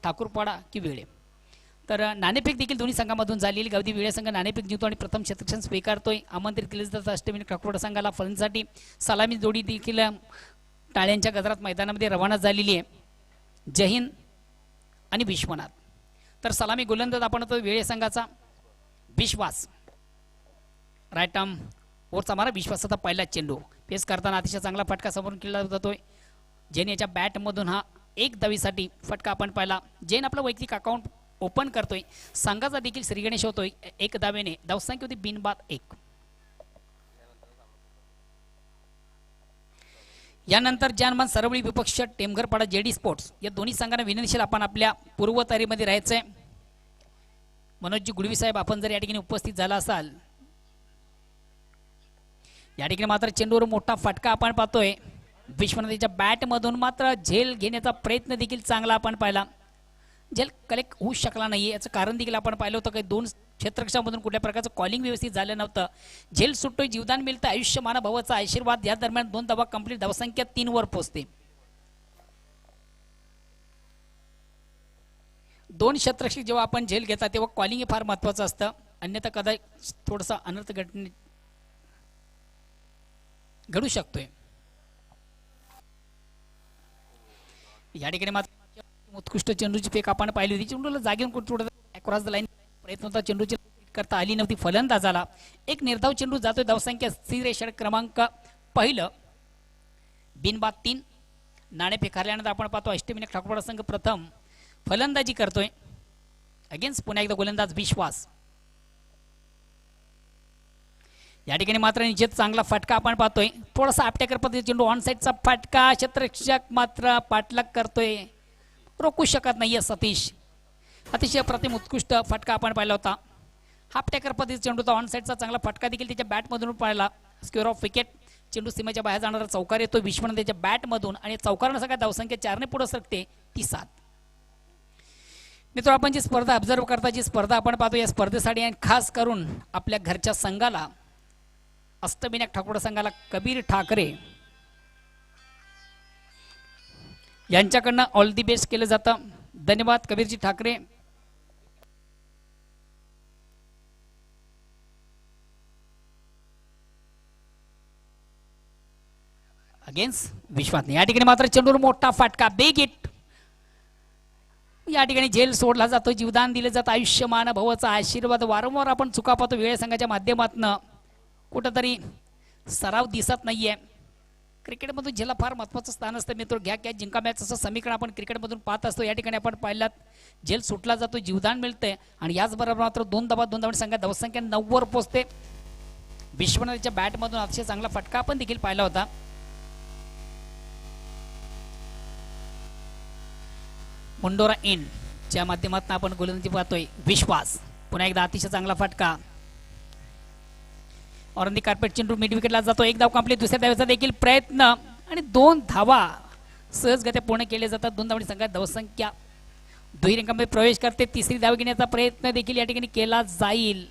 ठाकूरपाडा की वेळे. तर नाणेफेक देखील दोन्ही संघामधून झालेली. गावदी वेळे संघ नाणेफेक जिंकतो आणि प्रथम क्षेत्ररक्षण स्वीकारतोय. आमंत्रित केले जातात अष्टमी ठाकूरपाडा संघाला फलंदाजीसाठी. सलामी जोडी देखील टाळ्यांच्या गजरात मैदानामध्ये रवाना झालेली आहे. जय हिंद आणि विश्वनाथ. तर सलामी गोलंदाज आपण होतो वेळे संघाचा विश्वास. राईट आर्म ओरचा मारा. विश्वासाचा पहिला चेंडू पेस करताना अतिशय चांगला फटका समोरून केला जातोय. जैन याच्या बॅटमधून हा एक धावीसाठी फटका आपण पाहिला. जैन आपलं वैयक्तिक अकाउंट ओपन करतोय. संघाचा देखील श्रीगणेश होतोय. एक धावेने धावसंख्या होती बिनबाद 1. यानंतर जानमान सरवळी विपक्ष टेमघरपाडा जेडी स्पोर्ट्स या दोन्ही संघांना विनंतीशील आपण आपल्या पूर्वतयारीमध्ये राहायचंय. मनोजजी गुडवी साहेब आपण जर या ठिकाणी उपस्थित झाला असाल. या ठिकाणी मात्र चेंडूवर मोठा फटका आपण पाहतोय. विश्वनाथच्या बॅटमधून मात्र झेल घेण्याचा प्रयत्न देखील चांगला आपण पाहिला. झेल कलेक्ट होऊ शकला नाही. याचं कारण देखील आपण पाहिलं होतं की दोन क्षेत्ररक्षणामधून कुठल्या प्रकारचं कॉलिंग व्यवस्थित झालं नव्हतं. झेल सुटतोय, जीवदान मिळतं, आयुष्यमान भावाचा आशीर्वाद. या दरम्यान 2 धावा कंप्लीट, धावसंख्या 3 वर पोहोचते. 2 क्षेत्ररक्षक जेव्हा आपण झेल घेतात तेव्हा कॉलिंग हे फार महत्वाचं असतं. अन्यथा कदाचित थोडासा अनर्थ घडू शकतोय. या ठिकाणी मात्र उत्कृष्ट चेंडूची फेक आपण पाहिली होती. चेंडूला जागेवर थोडं क्रॉस द लाईन प्रयत्न होता. चेंडूची करता आली नव्हती. फलंदाजाला एक निर्धाव चेंडू जातोय. धावसंख्या स्थिर षटक क्रमांक पहिलं बिनबाद 3. नाणेफेक हरल्यानंतर आपण पाहतो अष्टमी ठाकूरपाडा संघ प्रथम फलंदाजी करतोय. अगेन्स्ट पुन्हा एकदा गोलंदाज विश्वास. या ठिकाणी मात्र निश्चित चांगला फटका आपण पाहतोय. थोडासा आपट्याकर पद्धतीचा चेंडू ऑन साईडचा फटका. क्षेत्ररक्षक मात्र पाठलाग करतोय. रोखू शकत नाहीये सतीश. अतिशय प्रतिम उत्कृष्ट फटका आपण पाहिला होता. हापट्याकर पद्धतीचा चेंडूचा ऑन साईडचा चांगला फटका देखील त्याच्या बॅटमधून पाहिला. Square of wicket. चेंडू सीमेच्या बाहेर जाणारा चौकार येतो विश्वनाथ त्याच्या बॅटमधून आणि चौकारानं सगळ्या धावसंख्या 4 ने पुढे सरकते ती 7. मित्र आपण जी स्पर्धा ऑब्झर्व करता, जी स्पर्धा आपण पाहतो, या स्पर्धेसाठी आणि खास करून आपल्या घरच्या संघाला अष्टविनायक ठाकूरपाडा संघाला कबीर ठाकरे यांच्याकडनं ऑल दी बेस्ट केलं जातं. धन्यवाद कबीरजी ठाकरे. अगेन्स्ट विश्वास. या ठिकाणी मात्र चेंडूवर मोठा फटका. Big hit. या ठिकाणी झेल सोडला जातो, जीवदान दिलं जातं, आयुष्यमान भावाचा आशीर्वाद. वारंवार आपण चुका पाहतो वेळ संघाच्या माध्यमातून. कुठंतरी सराव दिसत नाहीये. क्रिकेटमधून झेलला फार महत्त्वाचं स्थान असतं मित्र. घ्या कॅच जिंका मॅच असं समीकरण आपण क्रिकेटमधून पाहत असतो. या ठिकाणी आपण पाहिलात झेल सुटला जातो, जीवदान मिळतंय आणि याचबरोबर मात्र 2 धावा संघात धावसंख्या 9 वर पोहोचते. विश्वनाथच्या बॅटमधून अतिशय चांगला फटका आपण देखील पाहिला होता. मुंडोरा इन च्या माध्यमातून आपण गोलंदाजी पाहतोय. विश्वास. पुन्हा एकदा अतिशय चांगला फटका. औरंदी कार्पेट चेंडू मिड विकेटला जातो. 1 धाव कंप्लीट. दुसऱ्या धावेचा देखील प्रयत्न आणि 2 धावा सहजगत्या पूर्ण केले जातात. 2 धावांनी संघात धावसंख्या दुहेरी रंगामध्ये प्रवेश करते. तिसरी धाव घेण्याचा प्रयत्न देखील या ठिकाणी केला जाईल.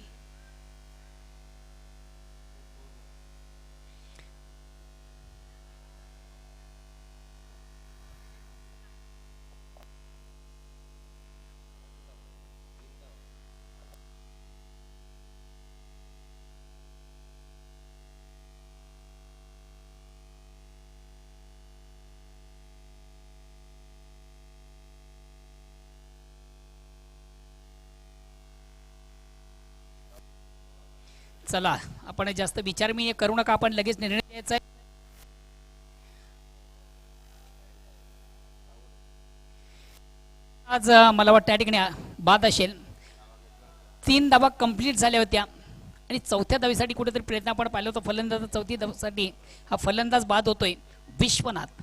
चला आपण जास्त विचार मी करू नका. आपण लगेच निर्णय घ्यायचा आहे. आज मला वाटतं या ठिकाणी बाद असेल. 3 धावा कंप्लीट झाल्या होत्या आणि चौथ्या धावीसाठी कुठेतरी प्रयत्न आपण पाहिला होता. फलंदाज चौथी धावीसाठी हा फलंदाज बाद होतोय विश्वनाथ.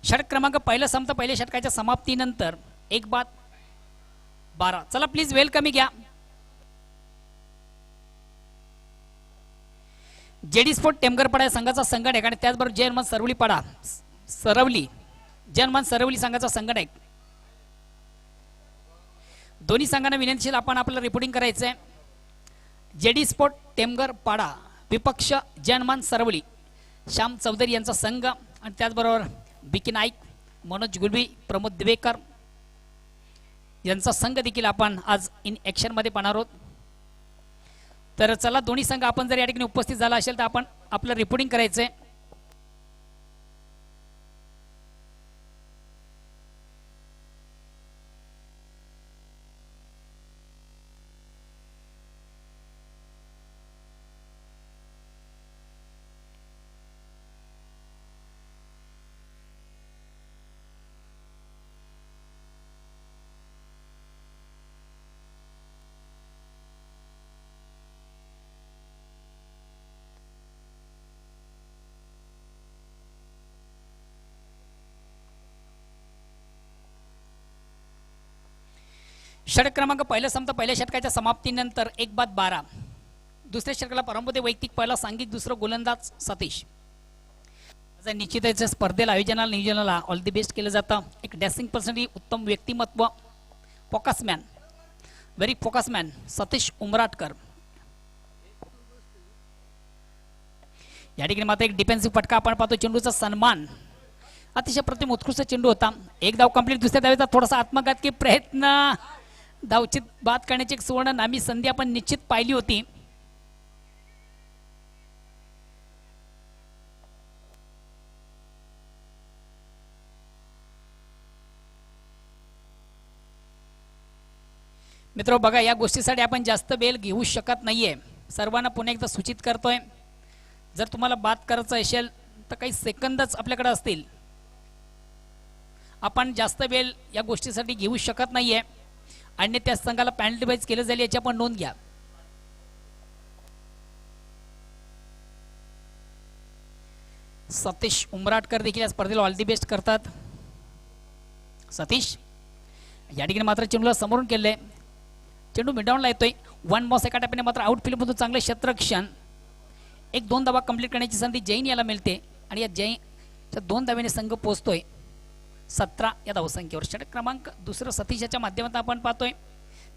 षटक क्रमांक पहिला संपता. पहिल्या षटकाच्या समाप्तीनंतर 1 बाद 12. चला प्लीज वेलकम घ्या. जेडी स्पोर्ट टेमघरपाडा या संघाचा संघटक आणि त्याचबरोबर जय हनुमान सरवली संघाचा संघटक. दोन्ही संघांना विनंतीशील आपण आपल्याला रिपोर्टिंग करायचं आहे. जेडी स्पोर्ट टेमघरपाडा विपक्ष जय हनुमान सरवली श्याम चौधरी यांचा संघ आणि त्याचबरोबर बिकी नाईक, मनोज गुलबी, प्रमोद दिवेकर, यांचा संघ देखील आपण आज इन ॲक्शन मध्ये पाहणार आहोत. तर चला दोन्ही संघ आपण जर या ठिकाणी उपस्थित झाला असेल तर आपण आपलं रिपोर्टिंग करायचंय. षटक क्रमांक पहिला संपता पहिल्या षटकाच्या समाप्तीनंतर 1-12. दुसऱ्या षटकाला परंपरे वैयक्तिक पहिला सांघिक दुसरं गोलंदाज सतीश. निश्चितच स्पर्धेला आयोजनाला नियोजनाला ऑल दी बेस्ट केलं जातं. एक डॅसिंग पर्सनॅलिटी उत्तम व्यक्तिमत्व फोकसमॅन व्हेरी फोकसमॅन सतीश उमराटकर. या ठिकाणी मात्र एक डिफेन्सिव्ह फटका आपण पाहतो. चेंडूचा सन्मान अतिशय प्रतिम उत्कृष्ट चेंडू होता. एक धाव कंप्लीट. दुसऱ्या धावेचा थोडासा आत्मघातकी प्रयत्न धावचित बाद करण्याची एक सुवर्ण नामी संधी आपण निश्चित पाहिली होती. मित्र बघा या गोष्टीसाठी आपण जास्त बेल घेऊ शकत नाहीये. सर्वांना पुन्हा एकदा सूचित करतोय जर तुम्हाला बाद करायचं असेल तर काही सेकंदच आपल्याकडे असतील. आपण जास्त बेल या गोष्टीसाठी घेऊ शकत नाहीये आणि त्या संघाला पॅनल्टी वाईज केलं जाईल याची आपण नोंद घ्या. सतीश उमराटकर देखील या स्पर्धेला ऑल दी बेस्ट करतात. सतीश या ठिकाणी मात्र चेंडूला समोरून केलंय. चेंडू मिडआउटला येतोय. 1 बॉस एका टप्प्याने मात्र आउटफील्ड मधून चांगले क्षेत्ररक्षण. 1-2 धावा कंप्लीट करण्याची संधी जैन याला मिळते आणि या जैनच्या 2 धाव्याने संघ पोहोचतोय 17 या धावसंख्येवर. षटक क्रमांक दुसरं सतीशाच्या माध्यमातून आपण पाहतोय.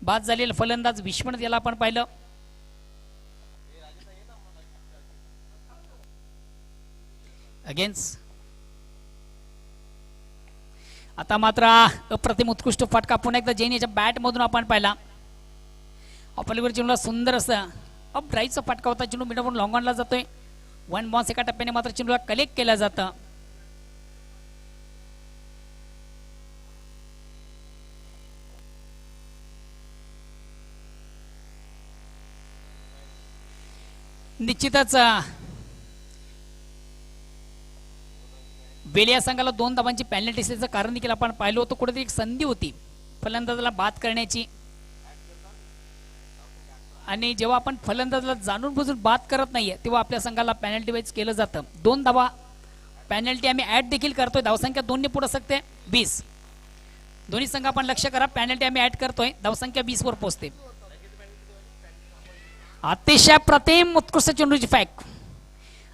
बाद झालेला फलंदाज विश्वनाथ याला आपण पाहिलं. अगेन्स्ट आता मात्र अप्रतिम उत्कृष्ट फटका पुन्हा एकदा जैन याच्या बॅट मधून आपण पाहिला. आपल्यावर चेंडूला सुंदर असं अप ड्राईव्हचा फटका होता. चेंडू मिडमधून लॉंग ऑनला जातोय. 1 बॉन्स एका टप्प्याने मात्र चेंडूला कलेक्ट केलं जातं. निश्चितच बेलिया संघाला 2 धावांची पॅनल्टी असल्याचं कारण देखील आपण पाहिलं होतं. कुठेतरी एक संधी होती फलंदाजाला बाद करण्याची आणि जेव्हा आपण फलंदाजाला जाणून बुजून बाद करत नाहीये तेव्हा आपल्या संघाला पॅनल्टी वाईज केलं जातं. 2 धावा पॅनल्टी आम्ही ऍड देखील करतोय. धावसंख्या 2 ने पुढे सकते 20. दोन्ही संघ आपण लक्ष करा. पॅनल्टी आम्ही ऍड करतोय. धावसंख्या 20 वर पोहोचते. अतिशय प्रतिम उत्कृष्ट चेंडूची फॅक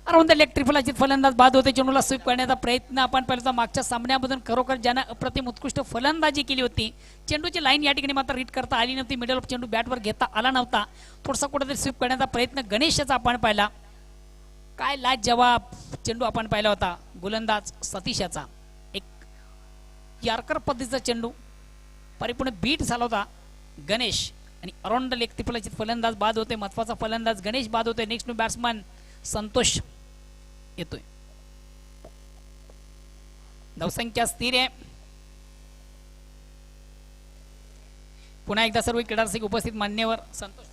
अराउंड द लेग ट्रिपलाची फलंदाज बाद होते. चेंडूला स्वीप करण्याचा प्रयत्न आपण पाहिला. मागच्या सामन्यामधून खरोखर ज्यानं अप्रतिम उत्कृष्ट फलंदाजी केली होती. चेंडूची लाईन या ठिकाणी मात्र रीड करता आली नव्हती. मिडल ऑफ चेंडू बॅटवर घेता आला नव्हता. थोडासा कुठेतरी स्वीप करण्याचा प्रयत्न गणेशचा आपण पाहिला. काय लाज जवाब चेंडू आपण पाहिला होता गोलंदाज सतीशाचा. एक यार्कर पद्धतीचा चेंडू परिपूर्ण बीट झाला होता. गणेश आणि अराउंड द लेग ट्रिपलाची फलंदाज बाद होते. महत्वाचा फलंदाज गणेश बाद होते. नेक्स्ट न्यू बॅट्समन संतोष येतोय. धावसंख्या स्थिर आहे. पुन्हा एकदा सर्व क्रीडारसिक उपस्थित मान्यवर संतोष.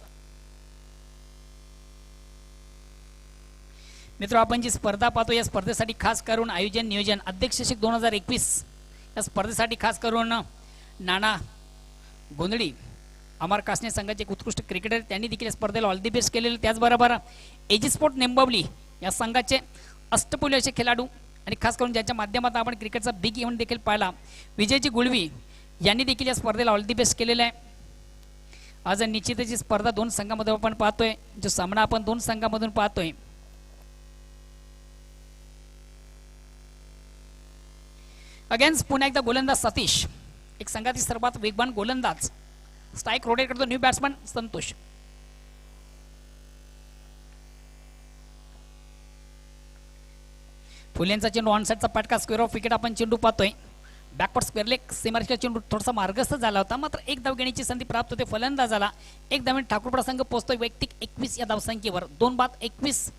मित्र आपण जी स्पर्धा पाहतो या स्पर्धेसाठी खास करून आयोजन नियोजन अध्यक्षशिक 2021 या स्पर्धेसाठी खास करून नाना गोंधळी अमर कासने संघाचे एक उत्कृष्ट क्रिकेटर त्यांनी देखील स्पर्धेला ऑल दी बेस्ट केलेले. त्याचबरोबर एजी स्पोर्ट नेंबवली या संघाचे अष्टपैलू असे खेळाडू आणि खास करून ज्यांच्या माध्यमातून आपण क्रिकेटचा बिग इव्हेंट देखील पाहिला विजयजी गुळवी यांनी देखील या स्पर्धेला ऑल दी बेस्ट केलेला आहे. आज निश्चितच ही स्पर्धा 2 संघामध्ये आपण पाहतोय. जो सामना आपण 2 संघामधून पाहतोय. अगेन्स्ट पुन्हा एकदा गोलंदाज सतीश एक संघातील सर्वात वेगवान गोलंदाज. स्ट्राइक रोटेट करतो न्यू बॅट्समन संतोष. फुलेंचा चेंडू ऑनसाइडचा फटका स्क्वेअर ऑफ विकेट आपण चेंडू पाहतोय. बॅकवर्ड स्क्वेअर लेग सीमारेषेचा चेंडू थोडासा मार्गस्थ झाला होता, मात्र एक धाव घेण्याची संधी प्राप्त होते फलंदाजाला. एक धावेने ठाकूरपडा संघ पोहोचतोय वैयक्तिक 21 या धावसंख्येवर. 2 बाद 21.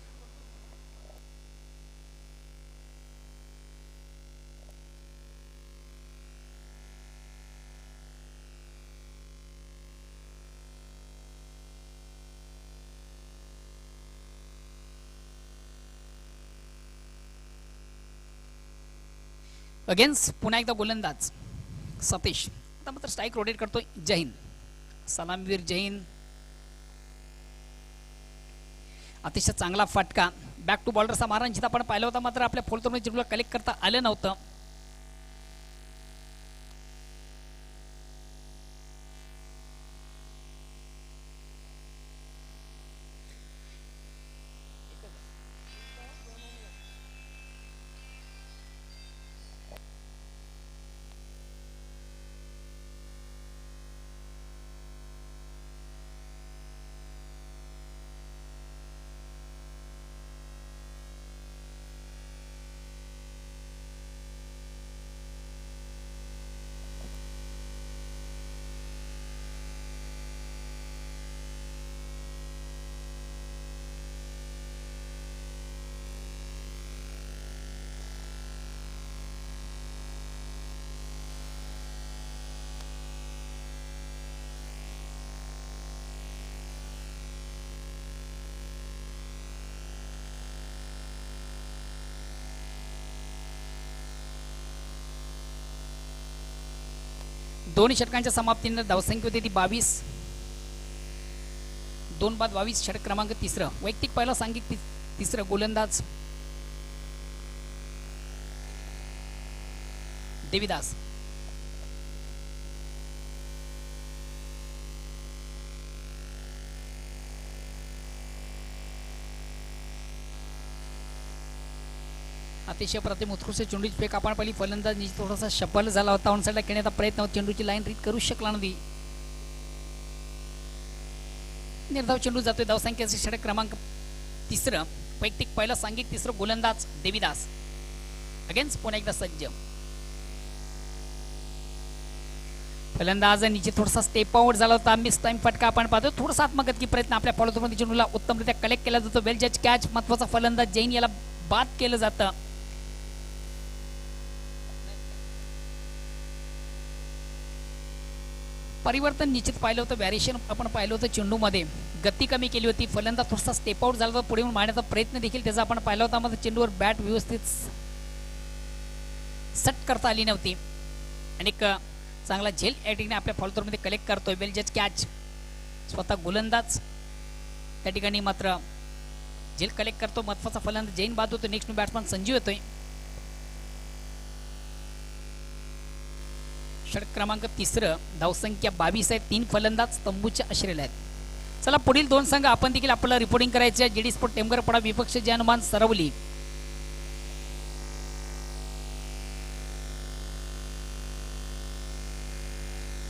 अगेन्स्ट पुन्हा एकदा गोलंदाज सतीश. आता मात्र स्ट्राईक रोटेट करतोय जैन. सलामीवीर जैन. अतिशय चांगला फटका. बॅक टू बॉलरचा मारा जिथं आपण पाहिला होता, मात्र आपल्या फलंदाजाला चेंडूला कलेक्ट करता आलं नव्हतं. दोन्ही षटकांच्या समाप्तीनंतर धावसंख्या होती ती 22. 2 बाद 22. षटक क्रमांक 3. वैयक्तिक पहिला सांघिक 3. गोलंदाज देवीदास. अतिशय प्रतिम उत्कृष्ट चेंडूची फेक आपण पहिली. फलंदाज थोडासा शफल झाला होता, ऑन साईडला खेळण्याचा प्रयत्न होता, चेंडूची लाईन रीड करू शकला नाही. निर्धाव चेंडू जातोय. धावसंख्येचे षटक क्रमांक 3. वैयक्तिक पहिला सांघिक 3. गोलंदाज देवीदास. अगेन्स्ट पुन्हा एकदा सज्ज. फलंदाज निश्चित थोडासा स्टेप आउट झाला होता, मिस टाइम फटका आपण पाहतो. थोडासा आत्मघातकी प्रयत्न आपल्या फॉलोमध्ये चेंडूला उत्तमरित्या कलेक्ट केला जातो. वेल जज कॅच. महत्वाचा फलंदाज जैन याला बाद केलं जातं. परिवर्तन निश्चित पाहिलं होतं. व्हॅरिएशन आपण पाहिलं होतं. चेंडूमध्ये गती कमी केली होती. फलंदाज थोडासा स्टेप आउट झाला होता, पुढे मारण्याचा प्रयत्न देखील त्याचा आपण पाहिला होता, मात्र चेंडूवर बॅट व्यवस्थित सट करता आली नव्हती. आणि चांगला झेल ॲटिकने आपल्या फॉलोमध्ये कलेक्ट करतोय. वेल जज कॅच. स्वतः गोलंदाज त्या ठिकाणी मात्र झेल कलेक्ट करतो. महत्वाचा फलंदाज जैन बाद होतो. नेक्स्ट बॅट्समॅन संजीव येतोय. षटक क्रमांक 3. धावसंख्या 22 आहे. 3 फलंदाज तंबूच्या आश्रयाला आहेत. चला पुढील 2 संघ आपण देखील आपल्याला रिपोर्टिंग करायचे आहे. जेडी स्पोर्ट टेमगरपडा विपक्ष जयनुमान सरवली.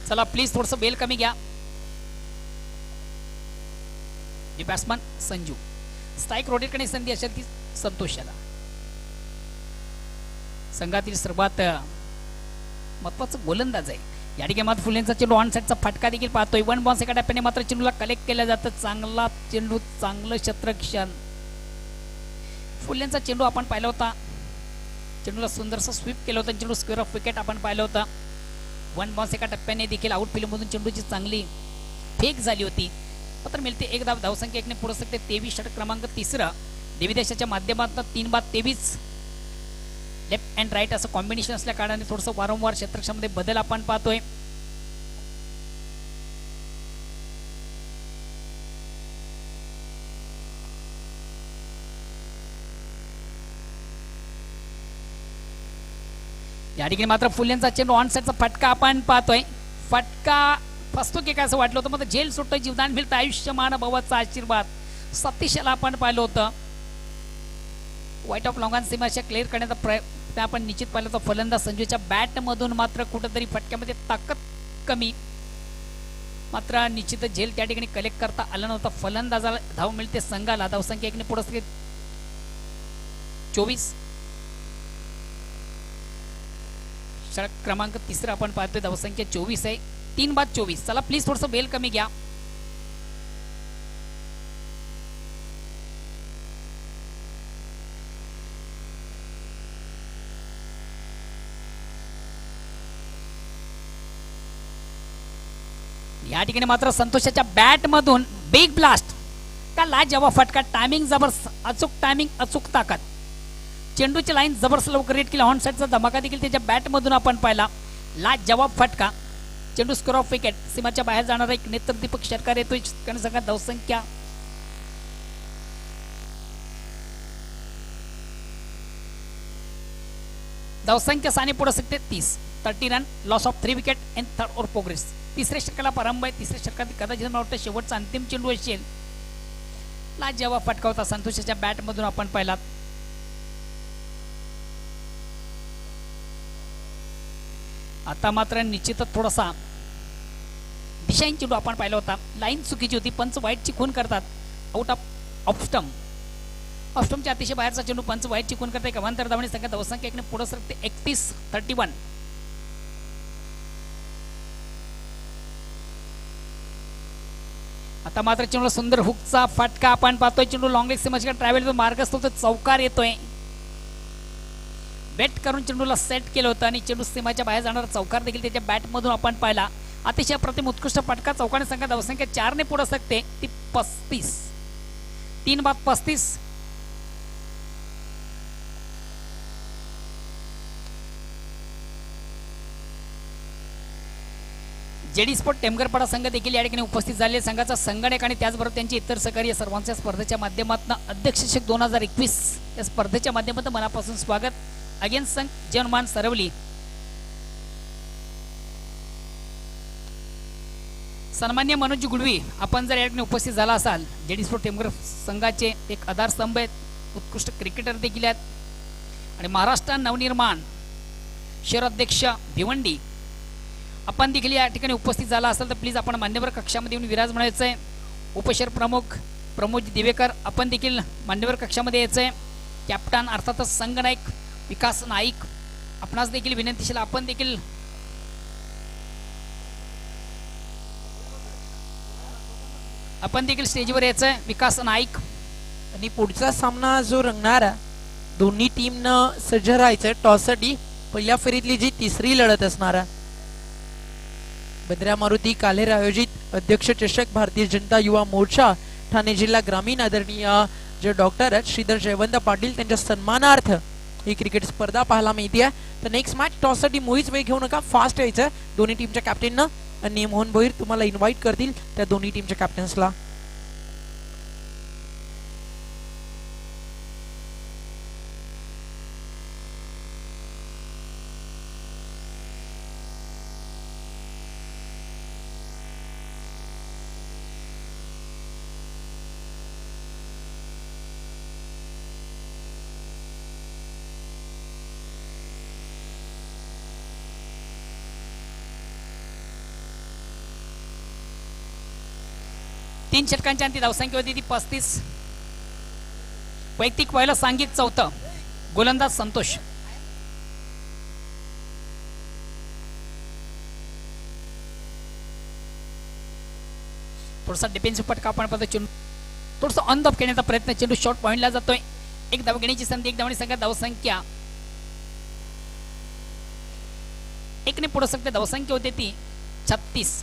चला प्लीज थोडस बेल कमी घ्या. बॅट्समन संजू. स्ट्राईक रोटेट करण्याची संधी असेल ती संतोषाला. संघातील सर्वात महत्वाचं गोलंदाज आहे या ठिकाणी. मात्र फुलेंचा चेंडू ऑन साईडचा फटका देखील पाहतोय. 1 बॉन्स एका टप्प्याने मात्र चेंडूला कलेक्ट केलं जातं. चांगला चेंडू, चांगलं क्षेत्रक्षण. फुलेंचा चेंडू आपण पाहिला होता, चेंडूला सुंदरसा स्वीप केलं होतं. चेंडू स्क्वेअर ऑफ विकेट आपण पाहिलं होतं. 1 बॉन्स एका टप्प्याने देखील आउटफील्डमधून चेंडूची चांगली फेक झाली होती. मात्र मिळते 1 धाव. धावसंख्या 1ने पुढे सकते. 23. षटक क्रमांक 3. देवीदेशाच्या माध्यमातून 3 बाद 23. लेफ्ट अँड राईट असं कॉम्बिनेशन असल्या कारणाने थोडंसं वारंवार क्षेत्रक्षामध्ये बदल आपण पाहतोय. या ठिकाणी मात्र फुलेंचा चेंडू ऑन साईडचा फटका आपण पाहतोय. फटका फसतो की काय असं वाटलं होतं, मात्र झेल सुटतं, जीवदान मिळतं. आयुष्यमान भवाचा आशीर्वाद. सतीशला आपण पाहिलं होतं. व्हाईट ऑफ लॉंगान सीमाशा क्लिअर करण्याचा प्रयत्न आपण निश्चित पाहिलं होतं. फलंदाज संजूच्या बॅटमधून मात्र कुठंतरी फटक्यामध्ये ताकद कमी, मात्र निश्चित झेल त्या ठिकाणी कलेक्ट करता आला नव्हता. फलंदाजाला धाव मिळते संघाला. धावसंख्या 1ने पुढे 24. षटक क्रमांक 3 आपण पाहतोय, धावसंख्या 24 आहे, 3/24. चला प्लीज थोडंसं बेल कमी घ्या. या ठिकाणी मात्र संतोषाच्या बॅट मधून बिग ब्लास्ट का लाजवाब फटका. टायमिंग जबरदस्त, अचूक टायमिंग, अचूक ताकद. चेंडूची लाईन जबरदस्त लवकर रेट केली. ऑन साईडचा धमाका देखील त्याच्या बॅट मधून आपण पाहिला. लाजवाब फटका. चेंडू स्कोर ऑफ विकेट. सीमाच्या बाहेर जाणारा एक नेत्रदीपक षटकार येतोय. संघात धावसंख्या साने पुढे सकते 30 run. Loss of 3 wicket in third over progress. तिसऱ्या षटकाला प्रारंभ आहे. तिसऱ्या षटकात कदाचित मला वाटतं शेवटचा अंतिम चेंडू असेल. लाजवाब फटका होता संतोषाच्या बॅट मधून आपण पाहिला. आता मात्र निश्चितच थोडासा दिशाहीन चेंडू आपण पाहिला होता. लाईन चुकीची होती. पंच वाईटची खून करतात. Out off stump. ऑफस्टंपच्या अतिशय बाहेरचा चेंडू पंच वाईटची खून करते. कमांतर धावणे संघात धावसंख्या एकने पुढे सरकते 31-31. आता मात्र चेंडू सुंदर हुकचा फटका आपण पाहतोय. चेंडू लॉंग लेग सीमाच्या ट्रॅव्हल मार्ग असतो तर चौकार येतोय. बेट करून चेंडूला सेट केलं होतं आणि चेंडू सीमाच्या बाहेर जाणारा चौकार देखील त्याच्या बॅट मधून आपण पाहिला. अतिशय प्रतिम उत्कृष्ट फटका. चौकाने संघात धावसंख्या 4 ने पुढे सकते ती 35. 3/35. जेडी स्पोर्ट टेमगरपाडा संघ देखील या ठिकाणी उपस्थित झाले. संघाचा संगणक आणि त्याचबरोबर त्यांचे इतर सहकारी सर्वांच्या स्पर्धेच्या माध्यमातून अध्यक्ष चषक 2021 या स्पर्धेच्या माध्यमातून मनापासून स्वागत. अगेन्स्ट संघ जनमान सरवली. सन्मान्य मनोज गुडवी, आपण जर या ठिकाणी उपस्थित झाला असाल, जेडी स्पोर्ट टेमगर संघाचे एक आधारस्तंभ आहेत, उत्कृष्ट क्रिकेटर देखील आहेत आणि महाराष्ट्र नवनिर्माण शहर अध्यक्ष भिवंडी, आपण देखील या ठिकाणी उपस्थित झाला असाल तर प्लीज आपण मान्यवर कक्षामध्ये येऊन विराज म्हणायचं आहे. उपशहर प्रमुख प्रमोद दिवेकर, आपण देखील मान्यवर कक्षामध्ये यायचं आहे. कॅप्टन अर्थातच संघनायक विकास नाईक, आपणास देखील विनंतीशील आपण देखील स्टेजवर यायचं आहे. विकास नाईक. आणि पुढचा सामना जो रंगणार, दोन्ही टीमनं सज्ज राहायचं टॉससाठी. पहिल्या फेरीतली जी तिसरी लढत असणार, बद्र्या मारुती कालेर आयोजित अध्यक्ष चषक भारतीय जनता युवा मोर्चा ठाणे जिल्हा ग्रामीण आदरणीय जे डॉक्टर आहेत श्रीधर जयवंत पाटील त्यांच्या सन्मानार्थ ही क्रिकेट स्पर्धा पाहायला मिळते. तर नेक्स्ट मॅच टॉससाठी मुळीच वेळ घेऊ नका, फास्ट यायचं. दोन्ही टीमच्या कॅप्टननं आणि मोहन भोईर तुम्हाला इन्व्हाइट करतील त्या दोन्ही टीमच्या कॅप्टन्सला. तीन षटकांच्या अंती धावसंख्या होती ती 35. वैयक्तिक पहिलं, सांघिक चौथं. गोलंदाज संतोष. थोडासा डिफेन्सिव्ह फटका आपण पाहतो. चेंडू थोडासा ऑन द ऑफ खेळण्याचा प्रयत्न. चेंडू शॉर्ट पॉइंटला जातोय. एक धाव घेण्याची संधी. एक धावणी संघात धावसंख्या 1 ने पुढे सकते. धावसंख्या होते ती 36.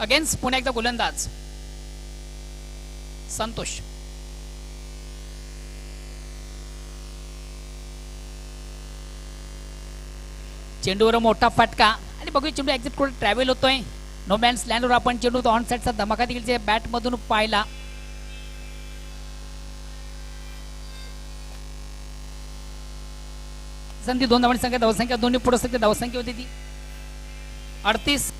अगेन्स्ट पुन्हा एकदा गोलंदाज संतोष. चेंडूवर मोठा फटका आणि बघूया चेंडू एक्झिट कडे ट्रॅव्हल होतोय. नो मॅन्स लँडवर आपण चेंडू ऑन साइडचा धमाका देखील बॅट मधून पाहिला. संधी 2 धावांची संख्या. धावसंख्या दोन्ही पुढे सकते. धावसंख्या होती ती 38.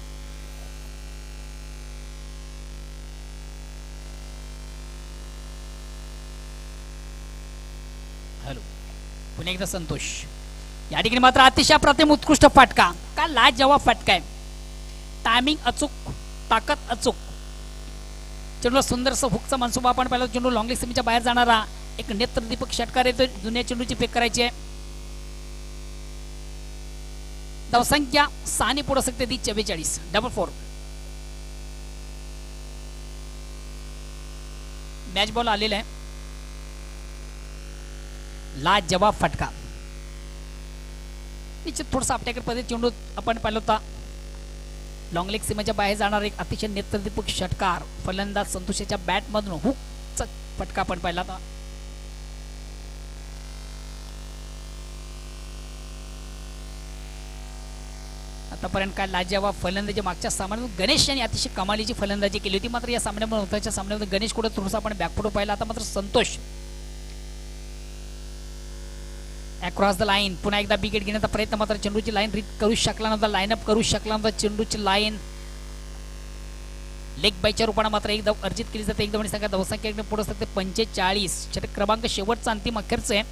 हॅलो, पुन्हा एकदा संतोष. या ठिकाणी मात्र अतिशय अप्रतिम उत्कृष्ट फटका, का लाजवाब फटका आहे. टायमिंग अचूक, ताकद अचूक. चेंडूला सुंदरसं हुकचा मनसुबा आपण पाहिला. चेंडू लॉंग लेग सीमेच्या बाहेर जाणारा एक नेत्रदीपक षटकार येतो. जुन्या चेंडूची फेक करायची आहे. धावसंख्या 6 पुढे सकते ती 44. 4 मॅच बॉल आलेला आहे. लाजवाब फटका. निश्चित थोडासा आपल्याकडे पद्धती चेंडू आपण पाहिला होता. लॉंग लेग सीमेच्या बाहेर जाणार एक अतिशय नेत्रदीपक षटकार. फलंदाज संतोषाच्या बॅट मधून हुकचा फटका आपण पाहिला होता. आतापर्यंत काय लाजवाब फलंदाजी. मागच्या सामन्यात गणेश यांनी अतिशय कमालीची फलंदाजी केली होती. मात्र या सामन्यामध्ये होताच्या सामन्यामध्ये गणेश कुठे थोडासा आपण बॅकफुट पाहिला. आता मात्र संतोष अक्रॉस द लाईन. पुन्हा एकदा विकेट घेण्याचा प्रयत्न. मात्र चेंडूची लाईन रीड करू शकला नव्हता. लाईनअप करू शकला नव्हता. चेंडूची लाईन लेग बायच्या रूपाने मात्र एक धाव अर्जित केली जाते. एक धावणी संख्या धावसंख्या पुढे असते 45. षटक क्रमांक शेवटचा अंतिम अखेरचं आहे.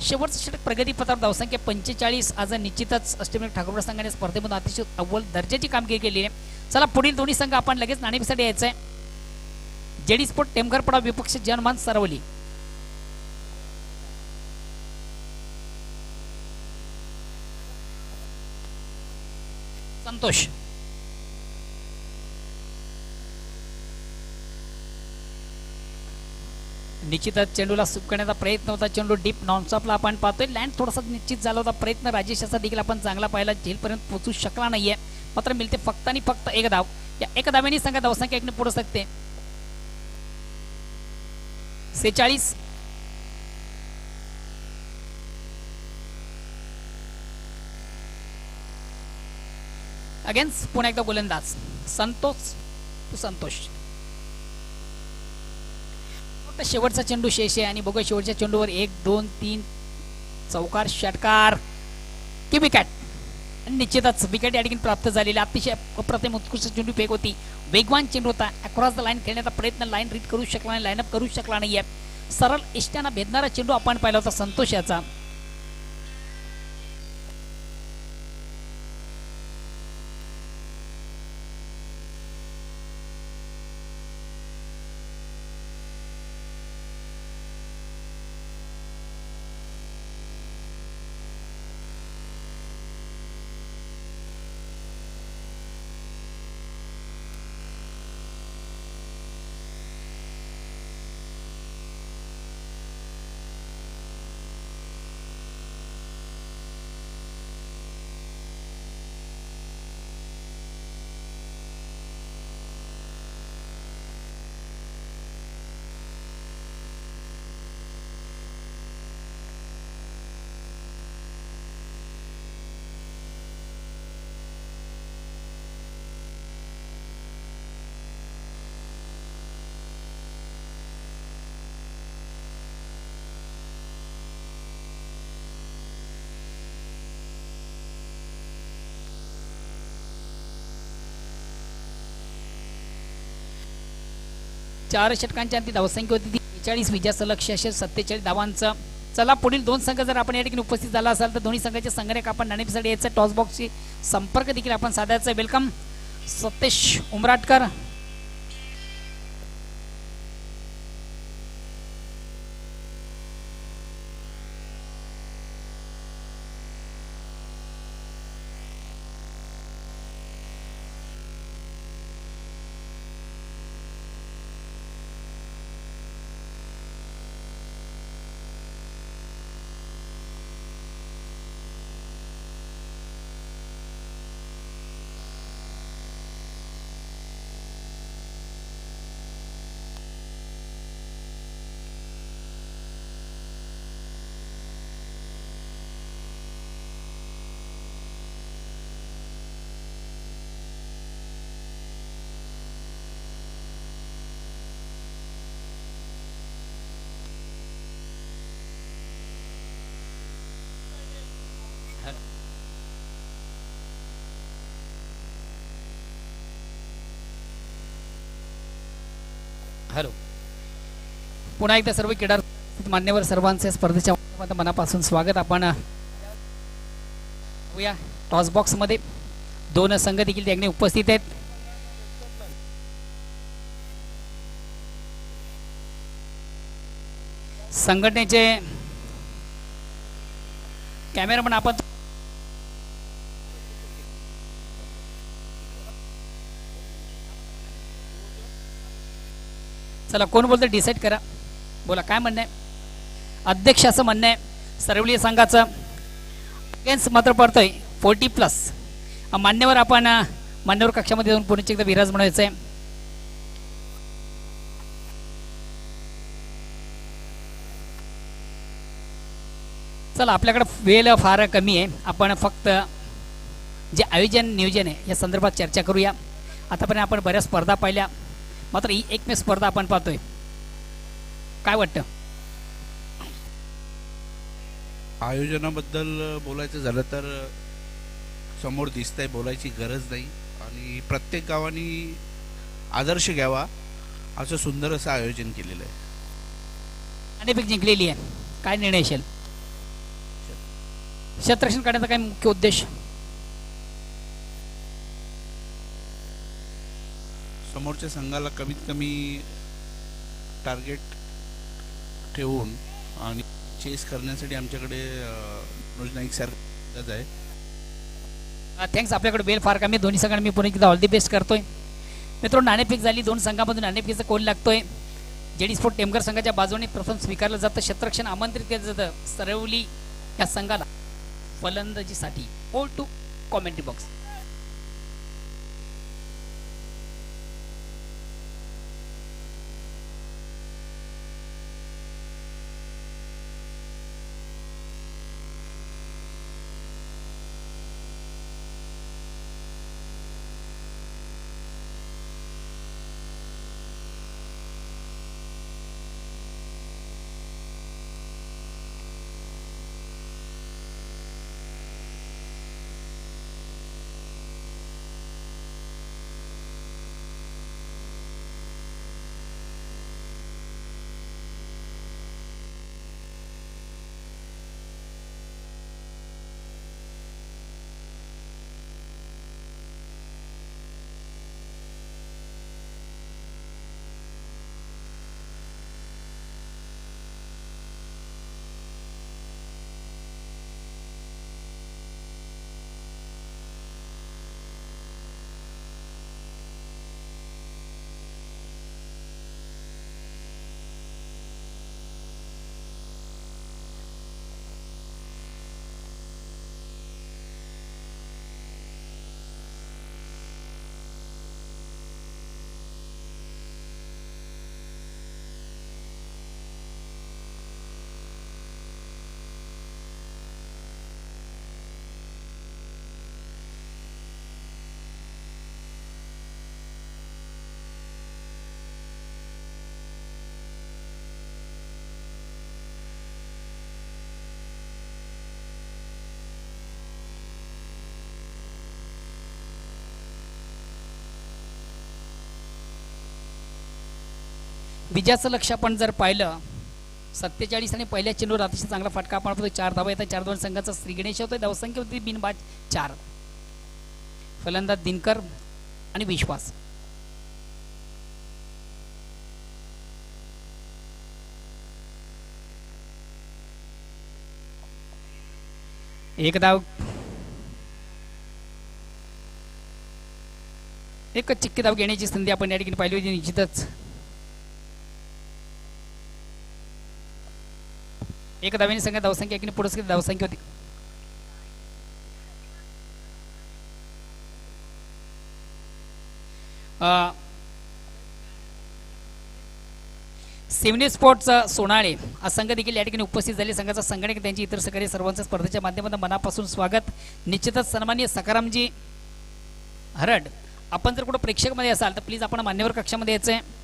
शेवटचं षटक प्रगतीपथावर धावसंख्या 45. आज निश्चितच अष्टविनायक ठाकूर संघाने स्पर्धेमध्ये अतिशय अव्वल दर्जाची कामगिरी केली आहे. चला पुढील दोन्ही संघ आपण लगेच नाणेफेकीसाठी यायचं आहे. जेडी स्पोर्ट टेमघरपडा विपक्ष जनमान सरवली. संतोष निश्चितच चेंडूला सुप करण्याचा प्रयत्न होता. चेंडू डीप नॉनस्टॉपला आपण पाहतोय. लँड थोडासा निश्चित झाला होता. प्रयत्न राजेश याचा देखील आपण चांगला पाहिला. झेलपर्यंत पोहोचू शकला नाहीये. मात्र मिळते फक्त आणि फक्त एक धाव. या एक धावेने संघ धावसंख्या एकने पुढे सकते 46. अगेन्स्ट पुन्हा एकदा गोलंदाज संतोष. शेवटचा चेंडू शेष आहे आणि बघूया शेवटच्या चेंडूवर 1 2 3 चौकार षटकार की विकेट. निश्चितच विकेट या ठिकाणी प्राप्त झालेली. अतिशय अप्रतिम उत्कृष्ट चेंडू फेक होती. वेगवान चेंडू होता. अक्रॉस द लाईन खेळण्याचा प्रयत्न. लाईन रीड करू शकला नाही. लाईनअप करू शकला नाहीये. सरळ इष्टाना भेदणारा चेंडू आपण पाहिला होता संतोष याचा. चार षटकांची अंतिम धावसंख्या होती ती 43. विजयाचं लक्ष्य असेल 47 धावांचं. चला पुढील दोन संघ जर आपण या ठिकाणी उपस्थित झाला असाल तर दोन्ही संघाचे संघटक आपण नाणेफेकीसाठी यायचं. टॉस बॉक्सची संपर्क देखील आपण साधायचा. वेलकम सतेश उमराटकर. हॅलो. पुन्हा एकदा सर्व क्रीडा मान्यवर सर्वांचे स्पर्धेच्या मनापासून स्वागत. आपण या टॉस बॉक्समध्ये दोन संघ देखील त्या ठिकाणी उपस्थित आहेत. संघटनेचे कॅमेरामन आपण चला कोण बोलतं डिसाईड करा. बोला काय म्हणणं आहे. अध्यक्षाचं म्हणणं आहे सरवली संघाचं अगेन्स्ट मात्र पडतोय 40+. मान्यवर आपण मान्यवर कक्षामध्ये जाऊन पुढे एकदा विराज म्हणायचं आहे. चला आपल्याकडे वेळ फार कमी आहे. आपण फक्त जे आयोजन नियोजन आहे या संदर्भात चर्चा करूया. आतापर्यंत आपण बऱ्याच स्पर्धा पाहिल्या, मात्र ही एकमेव स्पर्धा आपण पाहतोय. काय वाटतं. आयोजनाबद्दल बोलायचं झालं तर समोर दिसतंय, बोलायची गरज नाही. आणि प्रत्येक गावाने आदर्श घ्यावा असं सुंदर असं आयोजन केलेलं आहे. नाणेफेक जिंकलेली आहे. काय निर्णय असेल. क्षेत्ररक्षण करण्याचा काय मुख्य उद्देश. समोरच्या संघाला कमीत कमी टार्गेट ठेवून आणि चेस करण्यासाठी आमच्याकडे मनोज नाईक सर आहे. थँक्स. आपल्याकडे वेळ फार कमी. दोन्ही संघांना मी पुन्हा एकदा ऑल दी बेस्ट करतोय. मित्रांनो नाणेफेक झाली. दोन संघामधून नाणेफेकीचा कोल लागतोय. जेडी स्पोर्ट टेमघर संघाच्या बाजूने प्रथम स्वीकारलं जातं. क्षेत्ररक्षण आमंत्रित केलं जातं सरवली या संघाला फलंदाजीसाठी. ओ टू कॉमेंट्री बॉक्स. विजयाचं लक्ष आपण जर पाहिलं 47 आणि पहिल्या चेंडूवर अतिशय चांगला फटका आपण पाहतो. 4 धावा येतात. 4-2 संघाचा श्रीगणेश होतोय. धावसंख्या होती बिनबाद 4. फलंदाज दिनकर आणि विश्वास. एक धाव. एक चिक्की धाव घेण्याची संधी आपण या ठिकाणी पाहिली होती. निश्चितच एक धावेने संघ धावसंख्या एकीने पुरस्कृत धावसंख्या होती. सिवनी स्पोर्ट्सचा सोनाळे हा संघ देखील या ठिकाणी उपस्थित झाले. संघाचा संघटक त्यांची इतर सहकारी सर्वांचं स्पर्धेच्या माध्यमातून मनापासून स्वागत. निश्चितच सन्माननीय सकारामजी हरड, आपण जर कुठं प्रेक्षकमध्ये असाल तर प्लीज आपण मान्यवर कक्षामध्ये यायचं आहे.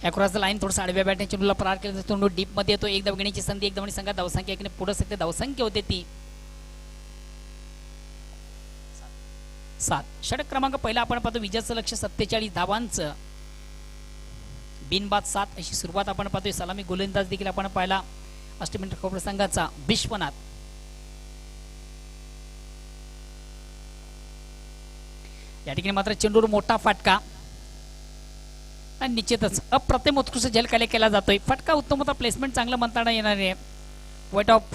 अक्रॉस द लाईन थोडंसं आडव्या बॅटने चेंडूला पार केलं जातो. चेंडू डीप मध्ये येतो. एक धाव घेण्याची संधी. एक धावणी संघात धावसंख्या एकाने पुढे सध्या धावसंख्या होते ती 7. षटक क्रमांक पहिला आपण पाहतो विजयाचं लक्ष 47 धावांचं. बिनबाद 7 अशी सुरुवात आपण पाहतोय. सलामी गोलंदाज देखील आपण पाहिला अष्टमिनिट खबर संघाचा विश्वनाथ. या ठिकाणी मात्र चेंडूवर मोठा फटका आणि निश्चितच अप्रतिम उत्कृष्ट झेल कलेक्ट केला जातोय. फटका उत्तम होता. प्लेसमेंट चांगलं म्हणता येणार आहे. वाईट ऑफ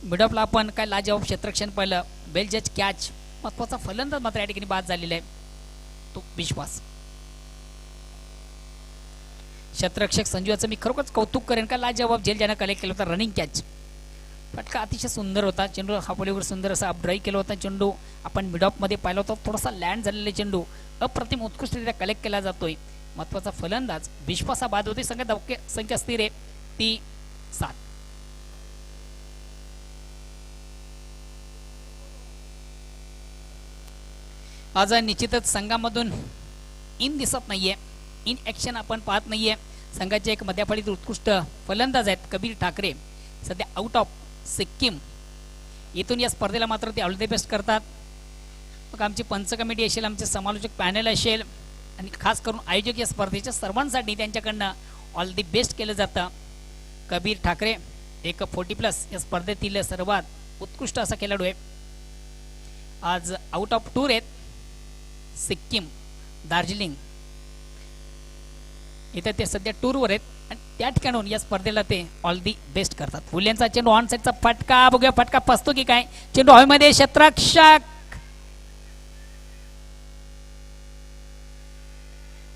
मिड ऑफला आपण काय लाजवाब क्षेत्ररक्षण पाहिलं. बेल जज कॅच. महत्वाचा फलंदाज मात्र या ठिकाणी बाद झालेला आहे तो विश्वास. क्षेत्ररक्षक संजूचं मी खरोखरच कौतुक करेन का लाजवाब झेल ज्यानं कलेक्ट केला होता. Running catch. फटका अतिशय सुंदर होता. चेंडू हापोलीवर सुंदर असा अपड्राईव्ह केला होता. चेंडू आपण मिड ऑफ मध्ये पाहिला होता. थोडासा लँड झालेला चेंडू अप्रतिम उत्कृष्टरित्या कलेक्ट केला जातोय. महत्वाचा फलंदाज विश्वासा बाद होते. संख्या स्थिर आहे ती 7. आज निश्चितच संघामधून इन दिसत नाहीये. इन ऍक्शन आपण पाहत नाहीये. संघाचे एक मध्याफळीत उत्कृष्ट फलंदाज आहेत कबीर ठाकरे, सध्या आउट ऑफ सिक्कीम. इथून या स्पर्धेला मात्र ते ऑल द बेस्ट करतात. मग आमची पंच कमिटी असेल, आमचे समालोचक पॅनल असेल आणि खास करून आयोजक या स्पर्धेच्या सर्वांसाठी त्यांच्याकडनं ऑल द बेस्ट केलं जातं. कबीर ठाकरे एक 40+ या स्पर्धेतील सर्वात उत्कृष्ट असा खेळाडू आहे. आज आउट ऑफ टूर आहेत. सिक्कीम, दार्जिलिंग इथे ते सध्या टूरवर आहेत आणि त्या ठिकाणून या स्पर्धेला ते ऑल दी बेस्ट करतात. फुल्यांचा चेंडू ऑन साईडचा फटका. बघूया फटका फसतो की काय. चेंडू हवेमध्ये. क्षेत्ररक्षक.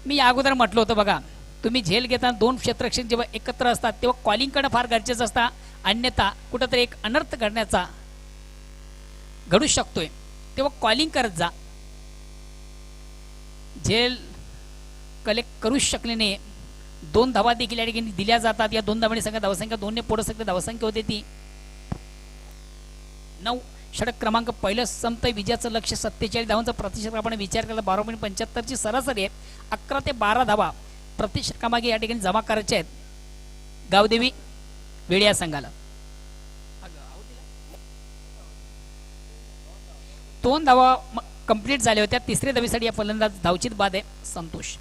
मी या अगोदर म्हटलं होतं बघा, तुम्ही झेल घेताना 2 क्षेत्ररक्षक जेव्हा एकत्र असतात तेव्हा कॉलिंग करणं फार गरजेचं असतं. अन्यथा कुठंतरी एक अनर्थ घडण्याचा घडू शकतोय. तेव्हा कॉलिंग करत जा. झेल कलेक्ट करू शकले नाही. 2 धावा देखील या ठिकाणी दिल्या जातात. या 2 धावांनी संख्या धावसंख्या 2 ने पुढे सगळे धावसंख्या होते ती 9. षटक क्रमांक पहिलं संपतंय. विजयाचं लक्ष 47 धावांचा. प्रतिषेधक आपण विचार केला 12.75 ची सरासरी आहे. 11 ते 12 धावा प्रतिषेधकामागे या ठिकाणी जमा करायचे आहेत गावदेवी वेळ या संघाला. 2 धावा कंप्लीट झाल्या होत्या. 3ऱ्या धावेसाठी या फलंदाज धावचित बाद आहे संतोष.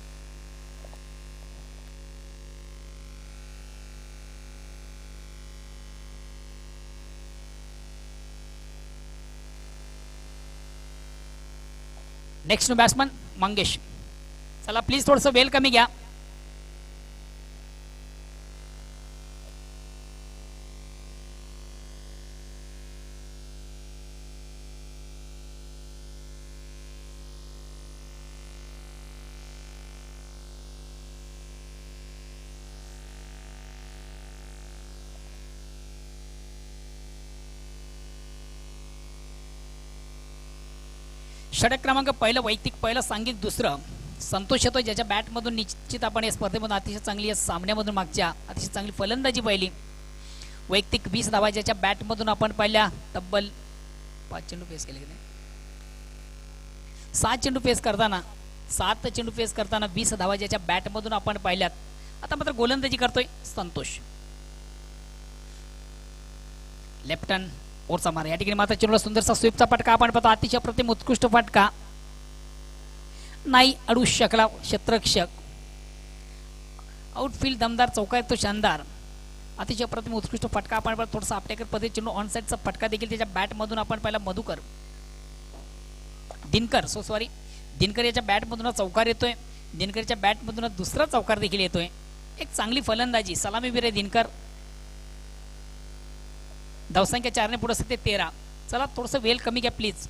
Next batsman Mangesh. चला प्लीज थोडंसं वेल कमी घ्या. षटक क्रमांक पहिलं वैयक्तिक पहिलं सांघिक दुसरं संतोष येतो, ज्याच्या बॅटमधून निश्चित आपण या स्पर्धेमधून अतिशय चांगली या सामन्यामधून मागच्या अतिशय चांगली फलंदाजी पाहिली. वैयक्तिक 20 धावा ज्याच्या बॅटमधून आपण पाहिल्या. तब्बल 5 चेंडू फेस केले, 7 चेंडू फेस करताना 20 धावा ज्याच्या बॅटमधून आपण पाहिल्यात. आता मात्र गोलंदाजी करतोय संतोष. लेफ्ट हँड ओरचा मार. या ठिकाणी मात्र चेंडूला सुंदरसा स्वीपचा फटका आपण पाहतो. अतिशय प्रतिम उत्कृष्ट फटका नाही अडू शकला क्षेत्ररक्षक. आउटफील्ड दमदार चौकार तो शानदार. अतिशय प्रतिम उत्कृष्ट फटका आपण पाहतो. थोडासा आपल्याकडे पद्धती चेंडू ऑन साईडचा फटका देखील त्याच्या बॅटमधून आपण पाहिला. दिनकर याच्या बॅटमधून चौकार येतोय. दिनकरच्या बॅटमधून दुसरा चौकार देखील येतोय. एक चांगली फलंदाजी. सलामीवीर आहे दिनकर. धावसंख्या 4 ने पुढे असते 13. चला थोडंसं वेल कमी घ्या प्लीज.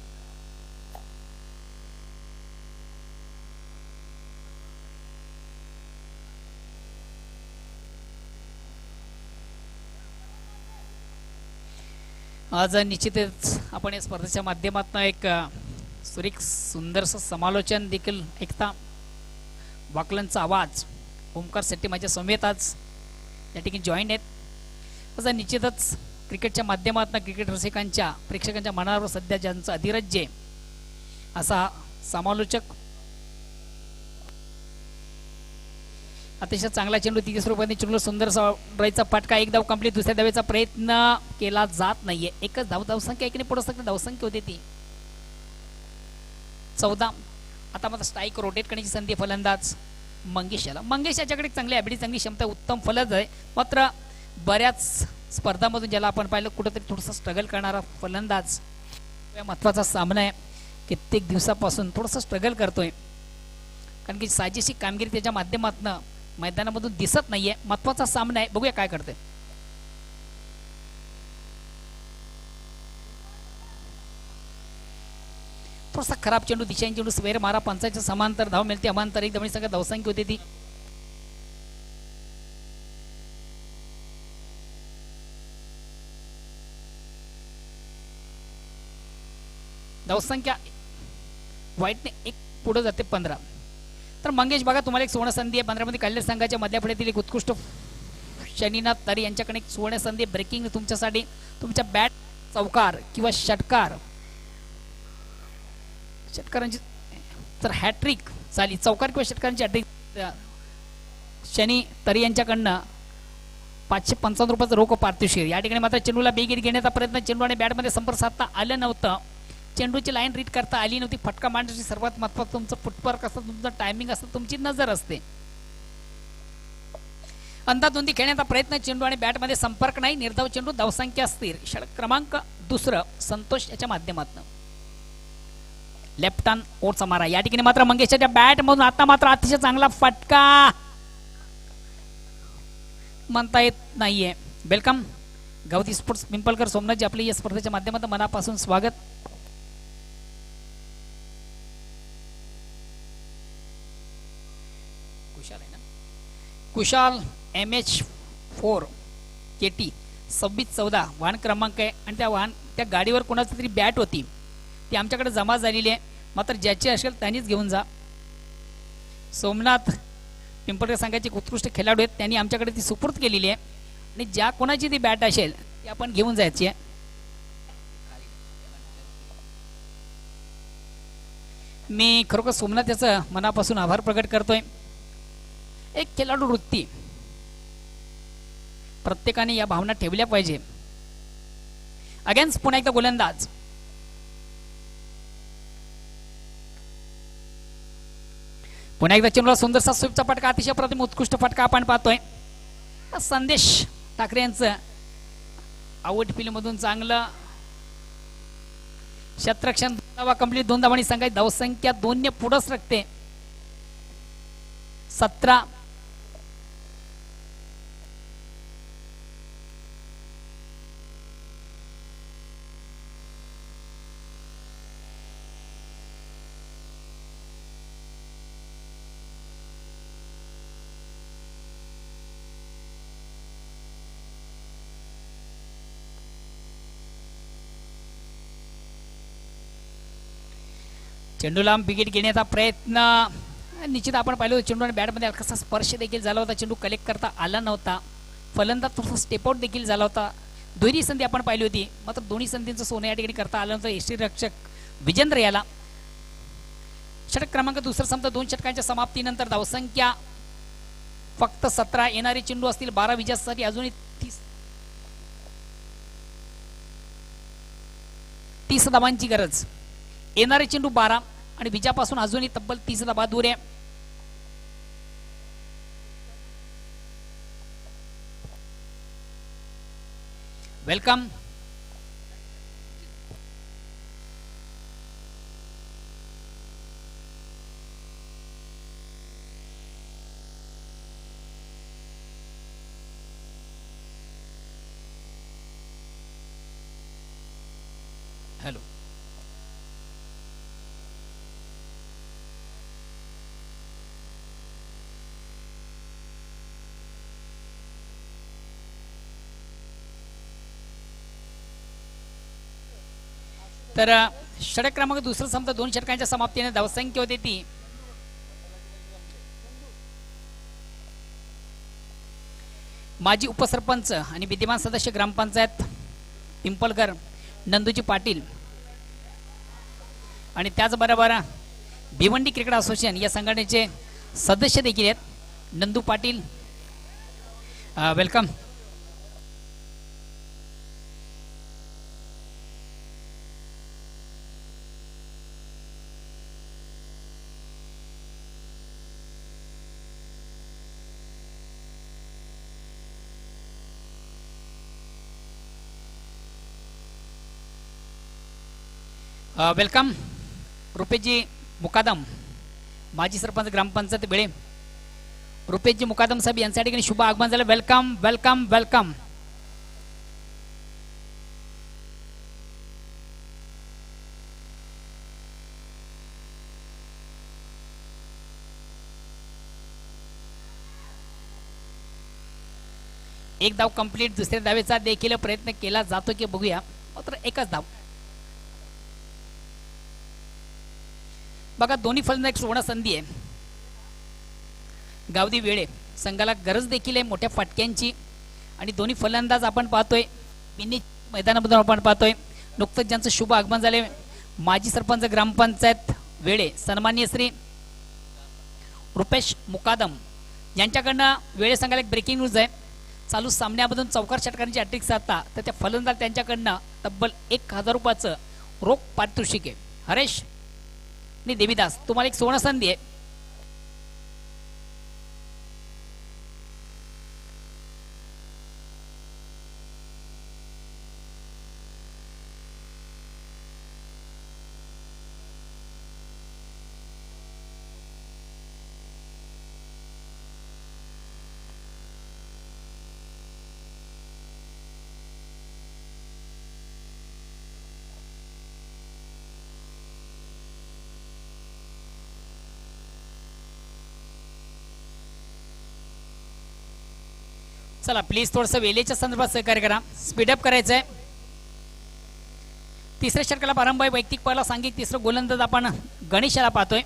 आज निश्चितच आपण या स्पर्धेच्या माध्यमातून एक सुरेख सुंदरसं समालोचन देखील ऐकता. वाकलनचा आवाज ओमकार शेट्टी माझ्या समेत आज या ठिकाणी जॉईन आहेत. असं निश्चितच क्रिकेटच्या माध्यमातून क्रिकेट रसिकांच्या प्रेक्षकांच्या मनावर सध्या ज्यांचं अधिराज्य असा समालोचक अतिशय चांगला चेंडू 30 रुपयांनी चेंडू सुंदर राईचा फटका. एक धाव कंप्लीट. दुसऱ्या धावेचा प्रयत्न केला जात नाहीये. एकच धावसंख्या एकीने पुढे सकते धावसंख्या होती ती 14. आता मात्र स्ट्राईक रोटेट करण्याची संधी फलंदाज मंगेश याच्याकडे चांगली ॲबिलिटी चांगली क्षमता उत्तम फलंदाज आहे. मात्र बऱ्याच स्पर्धांमधून ज्याला आपण पाहिलं कुठंतरी थोडंसं स्ट्रगल करणारा फलंदाज. महत्त्वाचा सामना आहे. कित्येक दिवसापासून थोडंसं स्ट्रगल करतोय कारण की साजेशी कामगिरी त्याच्या माध्यमातून मैदानामधून दिसत नाहीये. महत्त्वाचा सामना आहे. बघूया काय करतोय. थोडासा खराब चेंडू दिशांनी चेंडू स्वेर मारा. पंचाच्या समांतर धाव मिळते. अमांतर एक दमणी संघ धावसंख्या होती ती धावसंख्या वाईटने एक पुढे जाते 15. तर मंगेश बघा तुम्हाला एक सुवर्ण संधी आहे. 15 मध्ये कल्याण संघाच्या मधल्या फळ्यातील एक उत्कृष्ट शनीनाथ तरी यांच्याकडे एक सुवर्ण संधी ब्रेकिंग तुमच्यासाठी. तुमच्या बॅट चौकार किंवा षटकारांची तर हॅट्रिक झाली. चौकार किंवा षटकारांची हॅट्रिक शनी तरी यांच्याकडनं 555 रुपयाचं रोख पारितोषिक. या ठिकाणी मात्र चेंडूला बेगीर घेण्याचा प्रयत्न. चेंडू आणि बॅटमध्ये संपर्क साधता आलं नव्हतं. चेंडूची लाईन रीड करता आली नव्हती. फटका मारण्याची सर्वात महत्त्वाचं तुमचं फुटवर्क असतं, तुमचं टायमिंग असतं, तुमची नजर असते. अंधाधुंदी खेळण्याचा प्रयत्न. चेंडू आणि बॅटमध्ये संपर्क नाही. निर्धाव चेंडू. धावसंख्या स्थिर. षटक क्रमांक 2 संतोष याच्या माध्यमातून लेफ्ट हँड ओटचा मारा. या ठिकाणी मात्र मंगेशच्या बॅट मधून आता मात्र अतिशय चांगला फटका म्हणता येत नाहीये. वेलकम गावती स्पोर्ट्स पिंपळकर सोमनाथजी आपले या स्पर्धेच्या माध्यमातून मनापासून स्वागत. कुशाल MH4 KT 2614 वाहन क्रमांक आहे आणि त्या गाडीवर कोणाची तरी बॅट होती ती आमच्याकडे जमा झालेली आहे. मात्र ज्याची असेल त्यांनीच घेऊन जा. सोमनाथ पिंपळकर संघाचे उत्कृष्ट खेळाडू आहेत. त्यांनी आमच्याकडे ती सुपूर्द केलेली आहे आणि ज्या कोणाची ती बॅट असेल ती आपण घेऊन जायची आहे. मी खरोखर सोमनाथ याचं मनापासून आभार प्रकट करतोय. एक खेळाडू वृत्ती प्रत्येकाने या भावना ठेवल्या पाहिजे. अगेन्स्ट पुन्हा एकदा गोलंदाज. पुन्हा एकदा चेंडूला सुंदरसा स्वीपचा फटका. अतिशय प्रतिम उत्कृष्ट फटका आपण पाहतोय. संदेश ठाकरे यांचं आवड फिल्म मधून चांगलं क्षेत्ररक्षण. 2 धावा कंप्लीट. 2 धावांनी संघाची धावसंख्या 2 ने पुढेच राखते. 17. चेंडू लांब विकेट घेण्याचा प्रयत्न. निश्चित आपण पाहिलं चेंडू आणि बॅटमध्ये कसा स्पर्श देखील झाला होता. चेंडू कलेक्ट करता आला नव्हता. फलंदाज थोडासा स्टेप आउट देखील झाला होता. दुहेरी संधी आपण पाहिली होती. मात्र दोन्ही संधींचं सोनं या ठिकाणी करता आलं नव्हतं. यष्टीरक्षक विजेंद्र याला. षटक क्रमांक 2 संपता. 2 षटकांच्या समाप्तीनंतर धावसंख्या फक्त 17. येणारे चेंडू असतील 12 विजयासाठी अजूनही 30 धावांची गरज. येणारे चेंडू 12 आणि विजयापासून अजूनही तब्बल 30 धावा दूर आहे. वेलकम. हॅलो. तर षटक क्रमांक 2 संपता. 2 षटकांच्या समाप्तीने धावसंख्या होती ती माजी उपसरपंच आणि विद्यमान सदस्य ग्रामपंचायत पिंपळकर नंदूजी पाटील आणि त्याचबरोबर भिवंडी क्रिकेट असोसिएशन या संघटनेचे सदस्य देखील आहेत. नंदू पाटील, वेलकम. वेलकम रुपेशजी मुकादम, माजी सरपंच ग्रामपंचायत बेळे. रुपेशजी मुकादम साहेब यांच्या ठिकाणी शुभ आगमन झालं. Welcome welcome welcome. एक धाव कंप्लीट. दुसऱ्या धावेचा देखील प्रयत्न केला जातो की बघूया. मात्र एकच धाव. बघा दोन्ही फलंदाज एक सुवर्ण संधी आहे. गावदी वेळे संघाला गरज देखील आहे मोठ्या फटक्यांची आणि दोन्ही फलंदाज आपण पाहतोय मिनी मैदानामधून आपण पाहतोय. नुकतंच ज्यांचं शुभ आगमन झाले माजी सरपंच ग्रामपंचायत वेळे सन्माननीय श्री रुपेश मुकादम यांच्याकडनं वेळे संघाला एक ब्रेकिंग न्यूज आहे. चालू सामन्यामधून चौकार षटकारांची हॅट्रिक साधता तर त्या फलंदाज त्यांच्याकडनं तब्बल 1000 रुपयाचं रोख पारितोषिक आहे. हरेश आणि देवीदास तुम्हाला एक सुवर्ण संधी आहे. चला प्लीज थोडंसं वेळेच्या संदर्भात सहकार्य करा. स्पीडअप करायचं आहे. तिसऱ्या षटकाला प्रारंभ आहे. वैयक्तिक पहिला सांघिक तिसरं गोलंदाज आपण गणेशाला पाहतोय.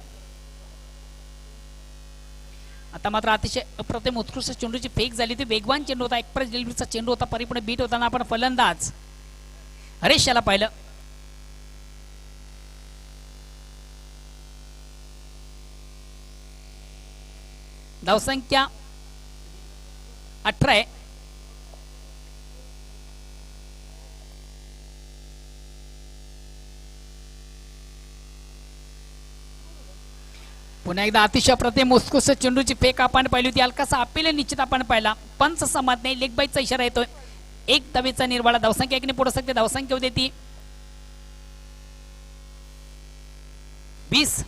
आता मात्र अतिशय अप्रतिम उत्कृष्ट चेंडूची फेक झाली. ती वेगवान चेंडू होता. एक्सप्रेस डिलिव्हरीचा चेंडू होता. परिपूर्ण बीट होताना आपण फलंदाज हरेश याला पाहिलं. धावसंख्या 18 आहे. पुन्हा एकदा अतिशय प्रतिम उत्कृष्ट चेंडूची फेक आपण पाहिली होती. हलकासा अपील निश्चित आपण पाहिला. पंच समाज नाही. लेग बाईचा इशारा येतोय. एक धावेचा निर्वाळा. धावसंख्या एकने पुढे सकते. धावसंख्या होती ती 20.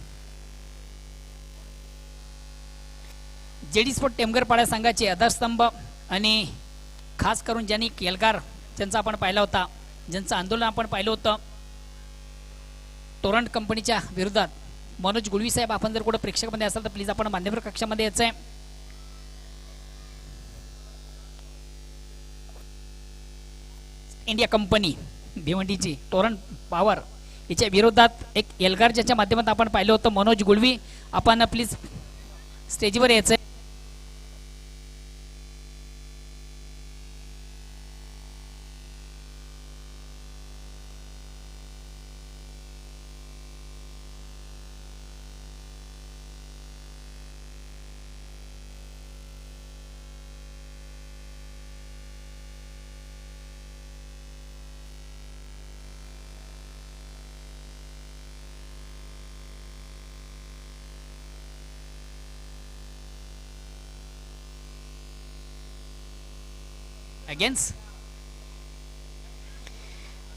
जेडी स्पोर्ट टेमगरपाडा संघाचे आधारस्तंभ आणि खास करून ज्यांनी केलगार ज्यांचा आपण पाहिला होता, ज्यांचं आंदोलन आपण पाहिलं होतं टोरंट कंपनीच्या विरोधात, मनोज गुळवी साहेब आपण जर कुठे प्रेक्षकमध्ये असाल तर प्लीज आपण मान्यवर कक्षामध्ये यायचं आहे. इंडिया कंपनी भिवंडीची टोरंट पॉवर याच्या विरोधात एक एल्गार ज्याच्या माध्यमातून आपण पाहिलं होतं मनोज गुळवी, आपण प्लीज स्टेजवर यायचं आहे. अगेन्स्ट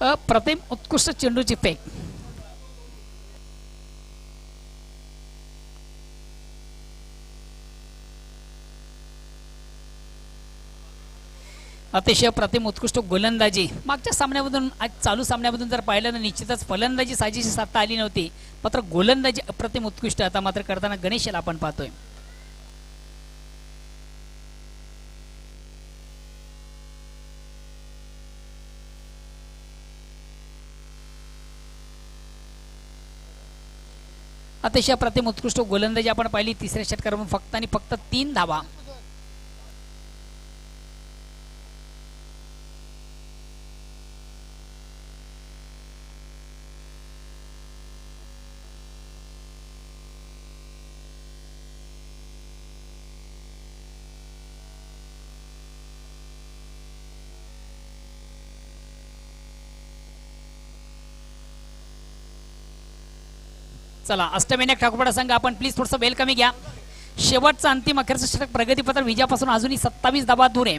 अप्रतिम उत्कृष्ट चेंडूची फेक. अतिशय प्रतिम उत्कृष्ट गोलंदाजी. मागच्या सामन्यामधून आज चालू सामन्यामधून जर पाहिलं तर निश्चितच फलंदाजी साजेशी साधता आली नव्हती, मात्र गोलंदाजी अप्रतिम उत्कृष्ट आता मात्र करताना गणेशाला आपण पाहतोय. अतिशय प्रतिम उत्कृष्ट गोलंदाजी आपण पाहिली. तिसऱ्या षटकावरून फक्त आणि फक्त 3 धावा. चला अष्टविनायक ठाकूरपाडा संघ आपण प्लीज थोडंसं वेल कमी घ्या. शेवटचं अंतिम अखेरचं षटक प्रगतीपत्र विजयापासून अजूनही 27 धावा दूर आहे.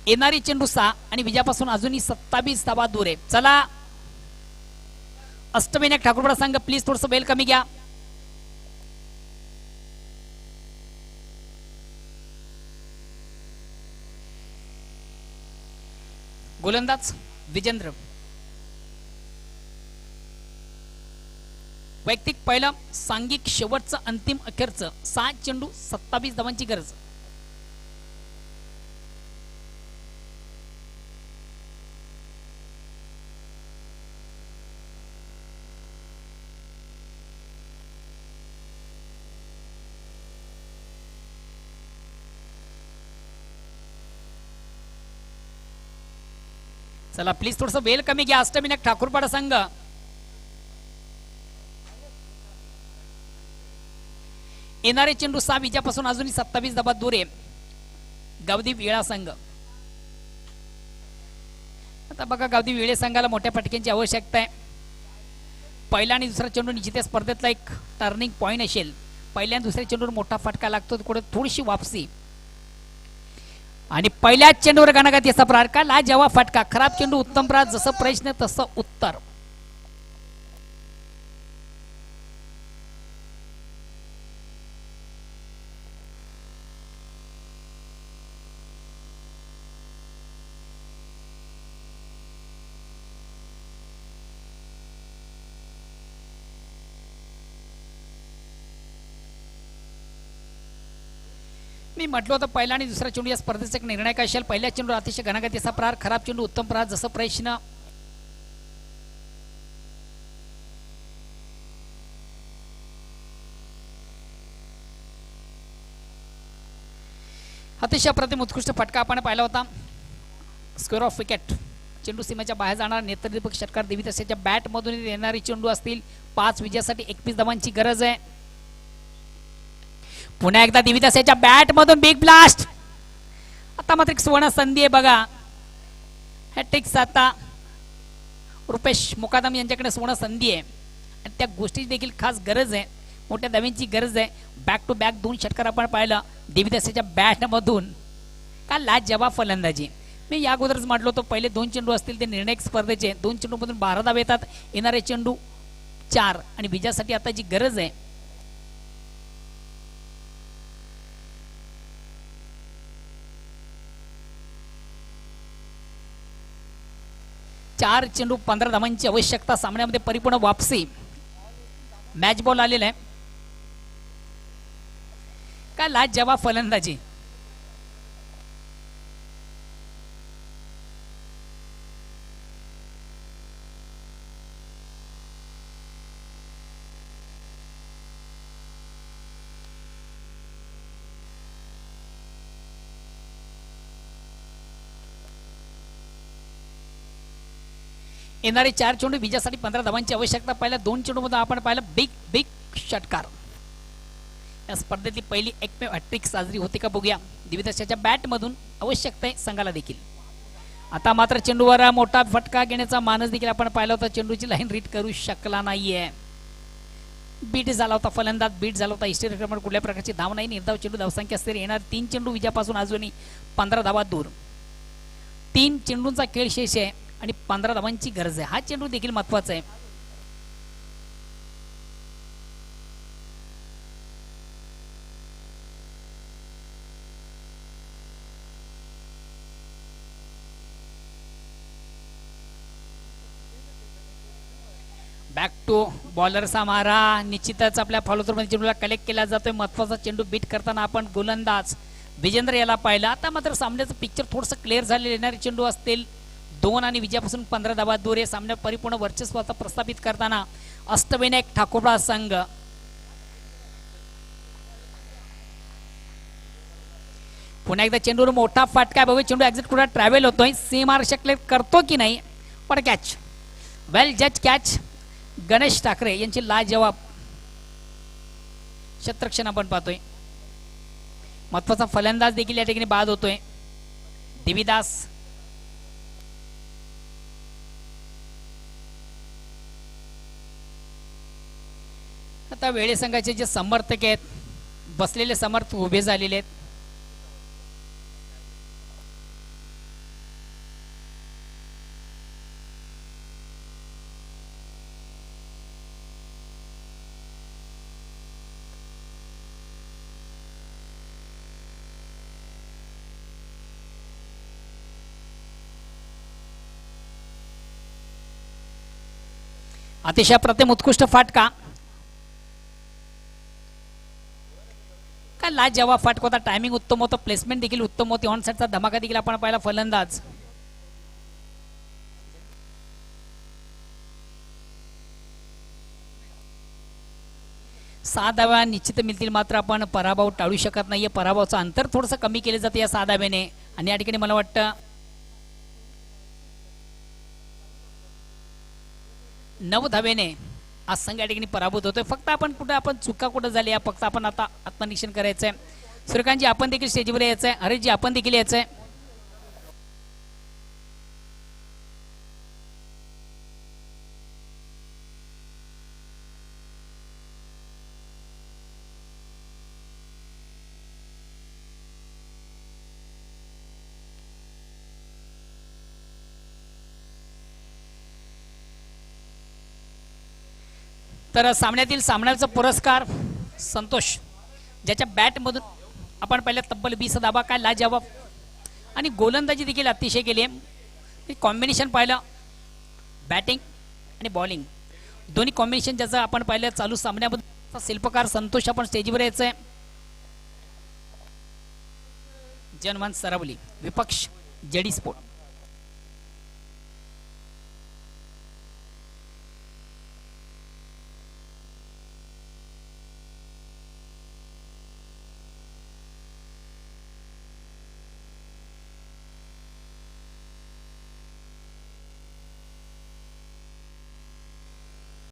येणारी चेंडू 6 आणि विजयापासून अजूनही 27 धावा दूर आहे. चला अष्टविनायक ठाकूरपाडा संघ प्लीज थोडंसं वेल कमी घ्या. गोलंदाज विजेंद्र. वैयक्तिक पहिलं सांघिक शेवटचं अंतिम अखेरचं 6 चेंडू 27 धावांची गरज. चला प्लीज थोडंसं वेल कमी घ्या. अष्टविनायक ठाकूरपाडा संघ येणारे चेंडू 6 विजयापासून अजूनही 27 धावा दूर आहे. गावदी वेळा संघ. आता बघा गावदी वेळे संघाला मोठ्या फटक्यांची आवश्यकता आहे. पहिला आणि दुसरा चेंडू निश्चित स्पर्धेतला एक टर्निंग पॉईंट असेल. पहिल्या आणि दुसऱ्या चेंडूवर मोठा फटका लागतो, कुठे थोडीशी वापसी आणि पहिल्याच चेंडूवर गणागतीचा प्रहार का ला जेव्हा फटका. खराब चेंडू उत्तम प्रहार. जसं प्रश्न तसं उत्तर. मी म्हटलं होतं पहिला आणि दुसरा चेंडू या स्पर्धेचा एक निर्णायक असेल. पहिल्या चेंडू अतिशय घनागतीचा प्रहार. खराब चेंडू उत्तम प्रहार. जसं प्रश्न अतिशय अप्रतिम उत्कृष्ट फटका आपण पाहिला होता. Square of wicket. चेंडू सीमेच्या बाहेर जाणार. नेत्रदीपक षटकार देवीत असेच्या बॅट मधून येणारी चेंडू असतील. 5 विजयासाठी 21 धावांची गरज आहे. पुन्हा एकदा दिविदासाच्या बॅट मधून बिग ब्लास्ट. आता मात्र एक सुवर्ण संधी आहे बघा. हॅट्रिक आता रुपेश मुकादम यांच्याकडे सुवर्ण संधी आहे आणि त्या गोष्टीची देखील खास गरज आहे. मोठ्या धाव्यांची गरज आहे. बॅक टू बॅक 2 षटकार आपण पाहिलं दिविदासाच्या बॅट मधून. का लाजवाब फलंदाजी. मी या अगोदरच म्हटलो होतो पहिले 2 चेंडू असतील ते निर्णायक स्पर्धेचे. 2 चेंडू मधून 12 धावा येतात. येणारे चेंडू 4 आणि विजयासाठी आता जी गरज आहे 4 चेंडू 15 धावांची आवश्यकता. सामन्यामध्ये परिपूर्ण वापसी. मॅच बॉल आलेला आहे. काय लाजवाब फलंदाजी. येणारे 4 चेंडू विजयासाठी 15 धावांची आवश्यकता. पहिल्या 2 चेंडू मध्ये आपण पाहिलं बिग बिग षटकार. या स्पर्धेतली पहिली एकमेव हॅट्रिक साजरी होते का बघूया. दिविदासाच्या बॅट मधून आवश्यकता आहे संघाला देखील. आता मात्र चेंडूवर मोठा फटका घेण्याचा मानस देखील आपण पाहिला होता. चेंडूची लाईन रीड करू शकला नाहीये. बीट झाला होता. फलंदाज बीट झाला होता. हिस्टेरिक कुठल्या प्रकारची धाव नाही. निर्धाव चेंडू धावसंख्या असते. येणार 3 चेंडू विजयापासून अजूनही 15 धावा दूर. 3 चेंडूंचा खेळ शेष आहे आणि 15 धावांची गरज आहे. हा चेंडू देखील महत्वाचा आहे. बॅक टू बॉलरचा मारा. निश्चितच आपल्या फॉलोथ्रूमध्ये चेंडूला कलेक्ट केला जातोय. महत्वाचा चेंडू बीट करताना आपण गोलंदाज विजेंद्र याला पाहिला. आता मात्र सामन्याचं पिक्चर थोडंसं क्लिअर झाले. येणारे चेंडू असतील 2 आणि विजयापासून 15 धावा दूर आहे. सामन्यात परिपूर्ण वर्चस्वाचा प्रस्थापित करताना अष्टविनायक ठाकूरपाडा संघ. पुन्हा एकदा चेंडूवर मोठा फटका. बघू चेंडू एक्झिट कुठे ट्रॅव्हल होतोय. सीमार शकले करतो की नाही पण कॅच. वेल जज कॅच. गणेश ठाकरे यांची लाजवाब क्षेत्ररक्षण आपण पाहतोय. महत्वाचा फलंदाज देखील या ठिकाणी बाद होतोय. दिविदास आता वेळे संघाचे जे समर्थक आहेत, बसलेले समर्थक उभे झालेले आहेत. अतिशय अप्रतिम उत्कृष्ट फाटका, काय लाजवाब फाटका होता. टायमिंग उत्तम होतं, प्लेसमेंट देखील उत्तम होती. ऑन साइडचा धमाका देखील आपण पाहिला. फलंदाज 6 धावा निश्चित मिळतील, मात्र आपण पराभव टाळू शकत नाहीये. पराभवाचं अंतर थोडंसं कमी केलं जातं या 6 धाव्याने. आणि या ठिकाणी मला वाटतं 9 धाव्याने आज संघ या ठिकाणी पराभूत होतोय. फक्त आपण चुका कुठं झाल्या, फक्त आपण आता आत्मनिरीक्षण करायचंय. सूर्यकांतजी आपण देखील स्टेजवर यायचंय. हरेशजी आपण देखील यायचंय. तर सामन्याचा पुरस्कार संतोष, ज्याच्या बॅटमधून आपण पाहिलं तब्बल 20 धावा. काय लाजवाब आणि गोलंदाजी देखील अतिशय केली आहे. कॉम्बिनेशन पाहिलं, बॅटिंग आणि बॉलिंग दोन्ही कॉम्बिनेशन ज्याचं आपण पाहिलं चालू सामन्याबद्दल. शिल्पकार संतोष आपण स्टेजवर यायचंय. जनमान सरावली, विपक्ष जेडी स्पोर्ट.